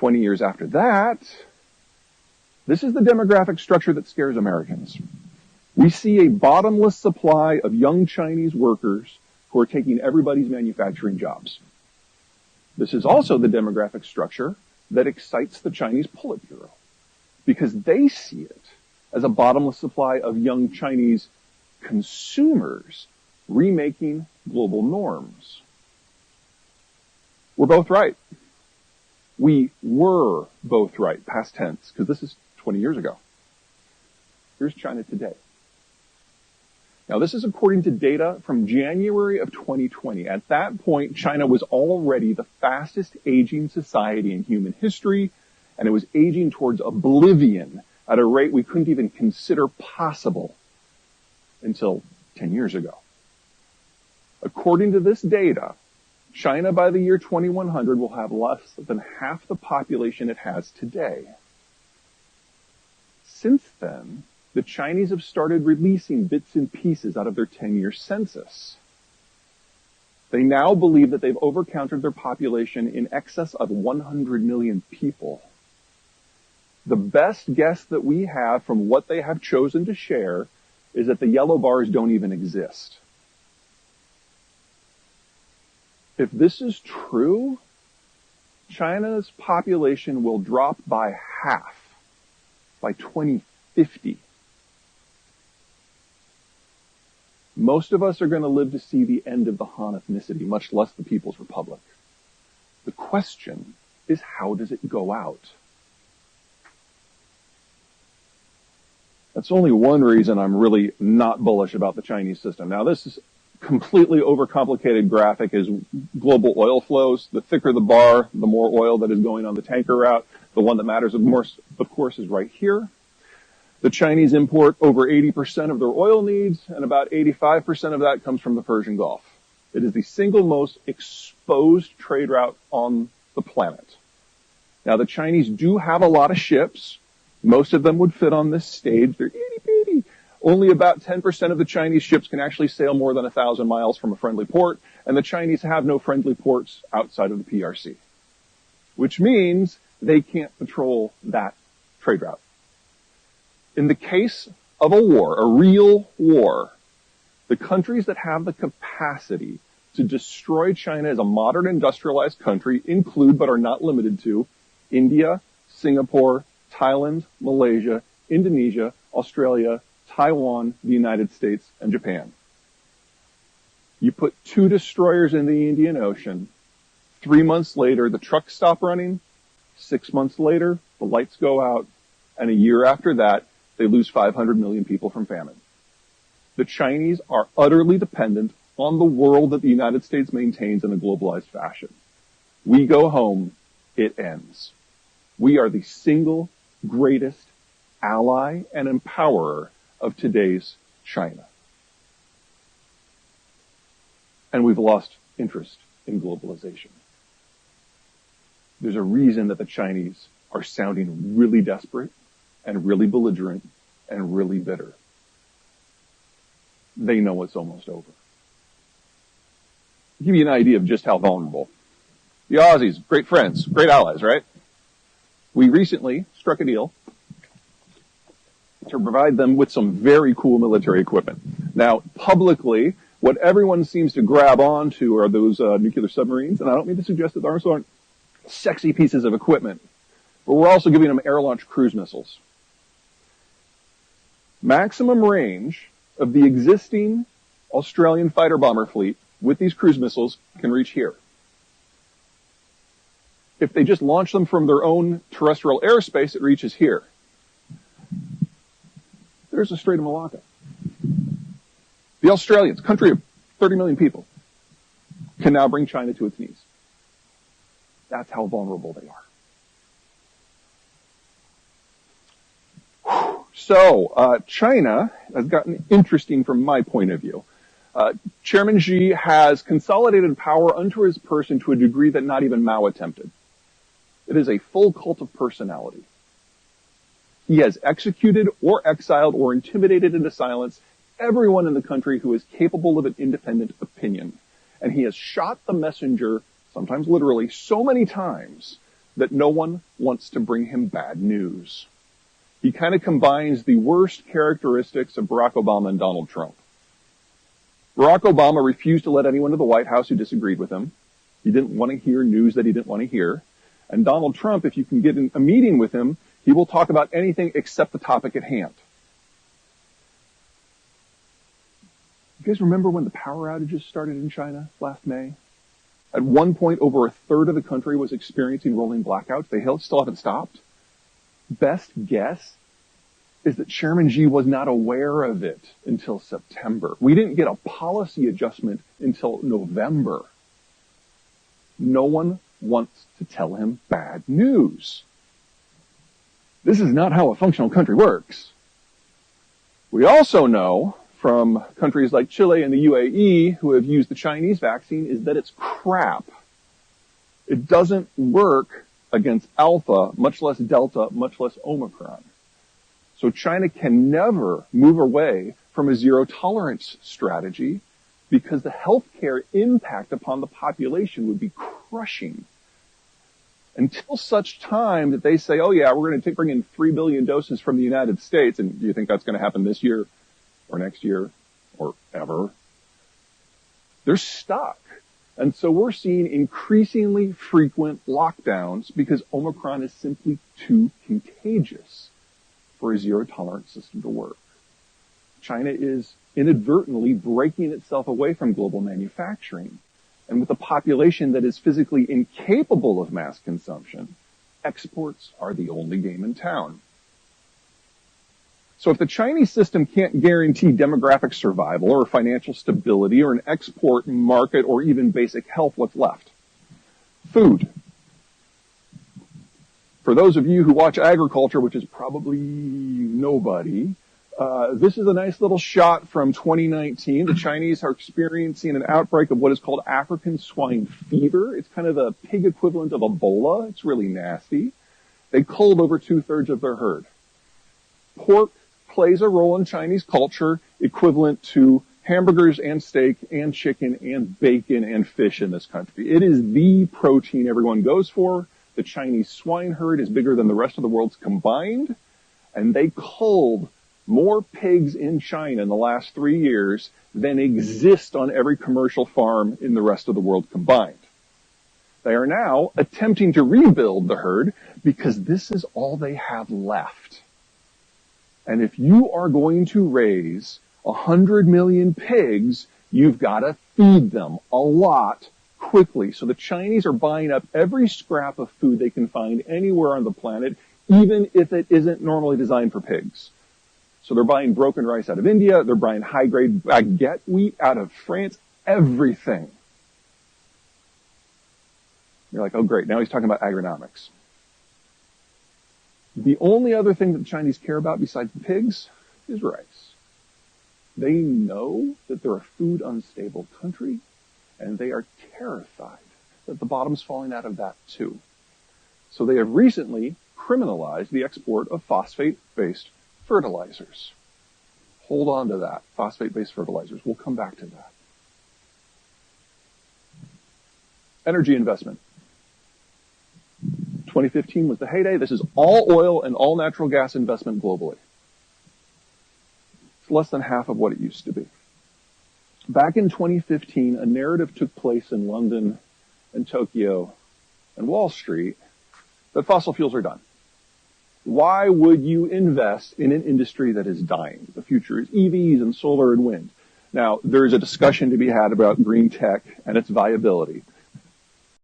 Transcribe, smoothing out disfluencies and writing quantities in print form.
20 years after that, this is the demographic structure that scares Americans. We see a bottomless supply of young Chinese workers who are taking everybody's manufacturing jobs. This is also the demographic structure that excites the Chinese Politburo, because they see it as a bottomless supply of young Chinese consumers remaking global norms. We're both right. We were both right, past tense, because this is 20 years ago. Here's China today. Now, this is according to data from January of 2020. At that point, China was already the fastest aging society in human history, and it was aging towards oblivion at a rate we couldn't even consider possible until 10 years ago. According to this data, China by the year 2100 will have less than half the population it has today. Since then, the Chinese have started releasing bits and pieces out of their 10-year census. They now believe that they've overcounted their population in excess of 100 million people. The best guess that we have from what they have chosen to share is that the yellow bars don't even exist. If this is true, China's population will drop by half by 2050. Most of us are going to live to see the end of the Han ethnicity, much less the People's Republic. The question is, how does it go out? That's only one reason I'm really not bullish about the Chinese system. Now, this is completely overcomplicated graphic is global oil flows. The thicker the bar, the more oil that is going on the tanker route. The one that matters of course, is right here. The Chinese import over 80% of their oil needs, and about 85% of that comes from the Persian Gulf. It is the single most exposed trade route on the planet. Now, the Chinese do have a lot of ships. Most of them would fit on this stage. They're itty-bitty. Only about 10% of the Chinese ships can actually sail more than 1,000 miles from a friendly port, and the Chinese have no friendly ports outside of the PRC, which means they can't patrol that trade route. In the case of a war, a real war, the countries that have the capacity to destroy China as a modern industrialized country include, but are not limited to, India, Singapore, Thailand, Malaysia, Indonesia, Australia, Taiwan, the United States, and Japan. You put 2 destroyers in the Indian Ocean, 3 months later, the trucks stop running, 6 months later, the lights go out, and a year after that, they lose 500 million people from famine. The Chinese are utterly dependent on the world that the United States maintains in a globalized fashion. We go home, it ends. We are the single greatest ally and empowerer of today's China. And we've lost interest in globalization. There's a reason that the Chinese are sounding really desperate and really belligerent and really bitter. They know it's almost over. I'll give you an idea of just how vulnerable. The Aussies, great friends, great allies, right? We recently struck a deal to provide them with some very cool military equipment. Now, publicly, what everyone seems to grab onto are those nuclear submarines, and I don't mean to suggest that those aren't sexy pieces of equipment, but we're also giving them air-launched cruise missiles. Maximum range of the existing Australian fighter bomber fleet with these cruise missiles can reach here. If they just launch them from their own terrestrial airspace, it reaches here. There's the Strait of Malacca. The Australians, country of 30 million people, can now bring China to its knees. That's how vulnerable they are. So, China has gotten interesting from my point of view. Chairman Xi has consolidated power unto his person to a degree that not even Mao attempted. It is a full cult of personality. He has executed or exiled or intimidated into silence everyone in the country who is capable of an independent opinion. And he has shot the messenger, sometimes literally, so many times that no one wants to bring him bad news. He kind of combines the worst characteristics of Barack Obama and Donald Trump. Barack Obama refused to let anyone to the White House who disagreed with him. He didn't want to hear news that he didn't want to hear. And Donald Trump, if you can get in a meeting with him, he will talk about anything except the topic at hand. You guys remember when the power outages started in China last May? At one point, over a third of the country was experiencing rolling blackouts. They still haven't stopped. Best guess is that Chairman Xi was not aware of it until September. We didn't get a policy adjustment until November. No one wants to tell him bad news. This is not how a functional country works. We also know from countries like Chile and the UAE who have used the Chinese vaccine is that it's crap. It doesn't work against Alpha, much less Delta, much less Omicron. So China can never move away from a zero tolerance strategy because the healthcare impact upon the population would be crushing. Until such time that they say, oh yeah, we're going to bring in 3 billion doses from the United States, and do you think that's going to happen this year or next year or ever? They're stuck. And so we're seeing increasingly frequent lockdowns because Omicron is simply too contagious for a zero tolerance system to work. China is inadvertently breaking itself away from global manufacturing. And with a population that is physically incapable of mass consumption, exports are the only game in town. So if the Chinese system can't guarantee demographic survival or financial stability or an export market or even basic health, what's left? Food. For those of you who watch agriculture, which is probably nobody, this is a nice little shot from 2019. The Chinese are experiencing an outbreak of what is called African swine fever. It's kind of the pig equivalent of Ebola. It's really nasty. They culled over 2/3 of their herd. Pork plays a role in Chinese culture equivalent to hamburgers and steak and chicken and bacon and fish in this country. It is the protein everyone goes for. The Chinese swine herd is bigger than the rest of the world's combined, and they culled more pigs in China in the last 3 years than exist on every commercial farm in the rest of the world combined. They are now attempting to rebuild the herd because this is all they have left. And if you are going to raise 100 million pigs, you've got to feed them a lot quickly. So the Chinese are buying up every scrap of food they can find anywhere on the planet, even if it isn't normally designed for pigs. So they're buying broken rice out of India, they're buying high-grade baguette wheat out of France, everything. You're like, oh great, now he's talking about agronomics. The only other thing that the Chinese care about besides the pigs is rice. They know that they're a food unstable country, and they are terrified that the bottom's falling out of that too. So they have recently criminalized the export of phosphate-based fertilizers. Hold on to that, phosphate-based fertilizers. We'll come back to that. Energy investment. 2015 was the heyday. This is all oil and all natural gas investment globally. It's less than half of what it used to be. Back in 2015, a narrative took place in London and Tokyo and Wall Street that fossil fuels are done. Why would you invest in an industry that is dying? The future is EVs and solar and wind. Now, there's a discussion to be had about green tech and its viability.